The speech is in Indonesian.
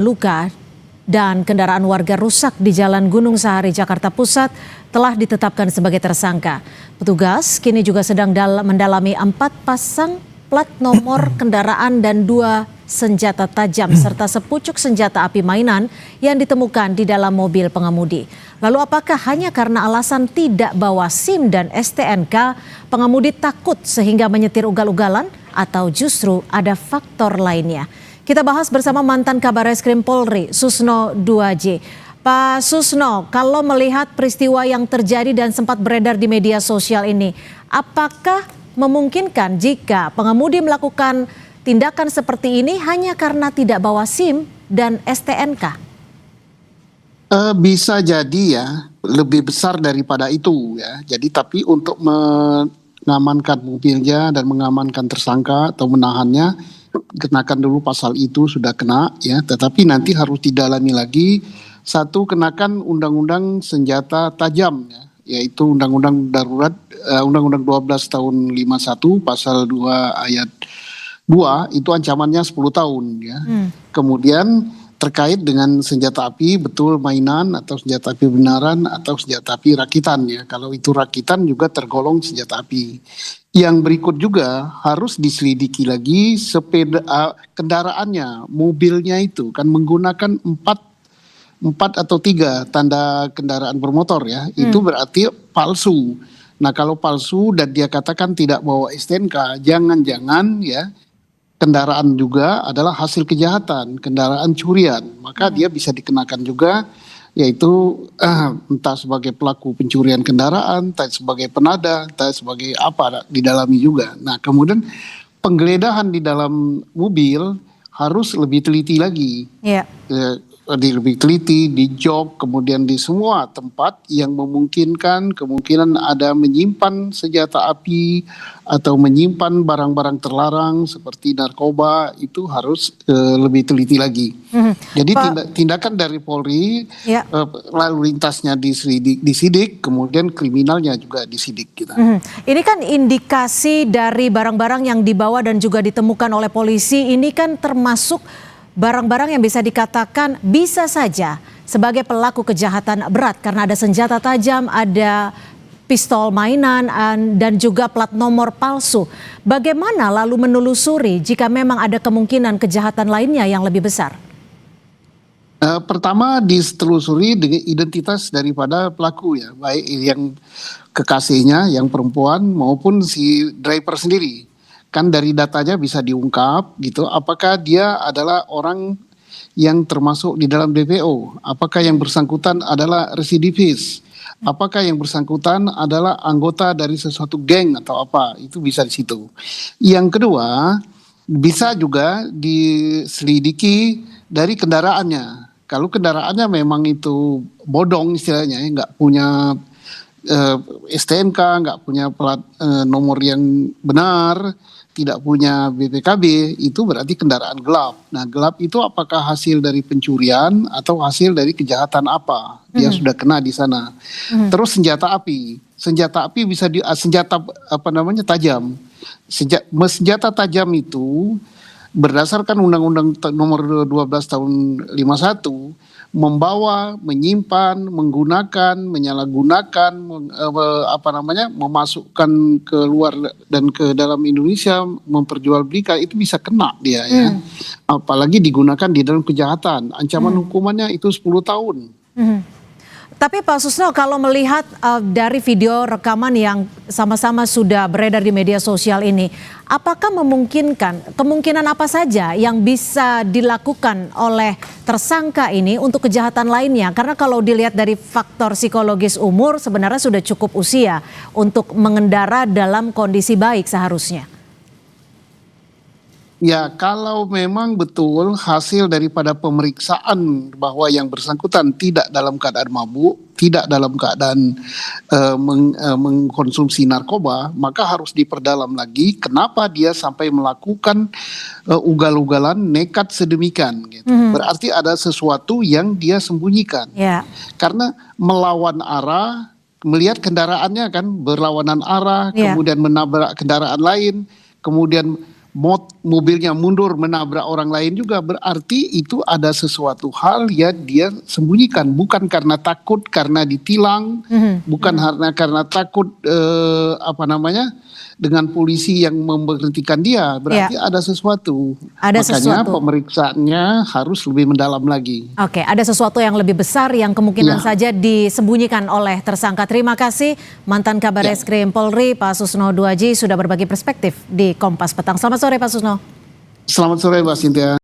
Luka dan kendaraan warga rusak di Jalan Gunung Sahari, Jakarta Pusat telah ditetapkan sebagai tersangka. Petugas kini juga sedang mendalami 4 pasang plat nomor kendaraan dan 2 senjata tajam serta sepucuk senjata api mainan yang ditemukan di dalam mobil pengemudi. Lalu apakah hanya karena alasan tidak bawa SIM dan STNK, pengemudi takut sehingga menyetir ugal-ugalan atau justru ada faktor lainnya? Kita bahas bersama mantan Kabareskrim Polri, Susno Duaji. Pak Susno, kalau melihat peristiwa yang terjadi dan sempat beredar di media sosial ini, apakah memungkinkan jika pengemudi melakukan tindakan seperti ini hanya karena tidak bawa SIM dan STNK? Bisa jadi ya, lebih besar daripada itu ya. Jadi tapi untuk mengamankan mobilnya dan mengamankan tersangka atau menahannya, kenakan dulu pasal itu sudah kena ya, tetapi nanti harus didalami lagi. Satu, kenakan undang-undang senjata tajam ya, yaitu undang-undang darurat, undang-undang 12 tahun 51 pasal 2 ayat 2 itu ancamannya 10 tahun ya. Kemudian terkait dengan senjata api, betul mainan atau senjata api benaran atau senjata api rakitan ya. Kalau itu rakitan juga tergolong senjata api. Yang berikut juga harus diselidiki lagi kendaraannya, mobilnya itu kan menggunakan 4 atau 3 tanda kendaraan bermotor ya. Itu berarti palsu. Nah, kalau palsu dan dia katakan tidak bawa STNK, jangan-jangan ya kendaraan juga adalah hasil kejahatan, kendaraan curian, maka dia bisa dikenakan juga, yaitu entah sebagai pelaku pencurian kendaraan, entah sebagai penada, entah sebagai apa, didalami juga. Nah, kemudian penggeledahan di dalam mobil harus lebih teliti lagi. Lebih teliti di jok, kemudian di semua tempat yang memungkinkan kemungkinan ada menyimpan senjata api atau menyimpan barang-barang terlarang seperti narkoba, itu harus lebih teliti lagi. Jadi tindakan dari Polri, lalu lintasnya disidik, kemudian kriminalnya juga disidik kita. Ini kan indikasi dari barang-barang yang dibawa dan juga ditemukan oleh polisi, ini kan termasuk barang-barang yang bisa dikatakan bisa saja sebagai pelaku kejahatan berat karena ada senjata tajam, ada pistol mainan, dan juga plat nomor palsu. Bagaimana lalu menelusuri jika memang ada kemungkinan kejahatan lainnya yang lebih besar? Pertama ditelusuri dengan identitas daripada pelaku ya, baik yang kekasihnya yang perempuan maupun si driver sendiri. Kan dari datanya bisa diungkap gitu, apakah dia adalah orang yang termasuk di dalam DPO, apakah yang bersangkutan adalah residivis, apakah yang bersangkutan adalah anggota dari sesuatu geng atau apa, itu bisa di situ. Yang kedua, bisa juga diselidiki dari kendaraannya. Kalau kendaraannya memang itu bodong istilahnya, nggak punya STNK, nggak punya plat nomor yang benar, tidak punya BPKB, itu berarti kendaraan gelap. Nah, gelap itu apakah hasil dari pencurian atau hasil dari kejahatan apa? Dia sudah kena di sana. Terus senjata api bisa senjata tajam. Senjata tajam itu berdasarkan Undang-Undang nomor 12 tahun 51 membawa, menyimpan, menggunakan, menyalahgunakan, memasukkan keluar dan ke dalam Indonesia, memperjualbelikan, itu bisa kena dia ya. Apalagi digunakan di dalam kejahatan. Ancaman hukumannya itu 10 tahun. Tapi Pak Susno, kalau melihat dari video rekaman yang sama-sama sudah beredar di media sosial ini, apakah kemungkinan apa saja yang bisa dilakukan oleh tersangka ini untuk kejahatan lainnya? Karena kalau dilihat dari faktor psikologis umur, sebenarnya sudah cukup usia untuk mengendara dalam kondisi baik seharusnya. Ya, kalau memang betul hasil daripada pemeriksaan bahwa yang bersangkutan tidak dalam keadaan mabuk, tidak dalam keadaan mengkonsumsi narkoba, maka harus diperdalam lagi kenapa dia sampai melakukan ugal-ugalan nekat sedemikian. Gitu. Berarti ada sesuatu yang dia sembunyikan. Karena melawan arah, melihat kendaraannya kan berlawanan arah, kemudian menabrak kendaraan lain, kemudian mobilnya mundur menabrak orang lain juga, berarti itu ada sesuatu hal yang dia sembunyikan, bukan karena takut karena ditilang, bukan karena takut dengan polisi yang memberhentikan dia, berarti ada sesuatu. Ada Makanya sesuatu. pemeriksaannya harus lebih mendalam lagi. Oke, ada sesuatu yang lebih besar yang kemungkinan saja disembunyikan oleh tersangka. Terima kasih mantan Kabar Eskrim Polri Pak Susno Duaji sudah berbagi perspektif di Kompas Petang. Selamat sore Pak Susno. Selamat sore Mbak Cynthia.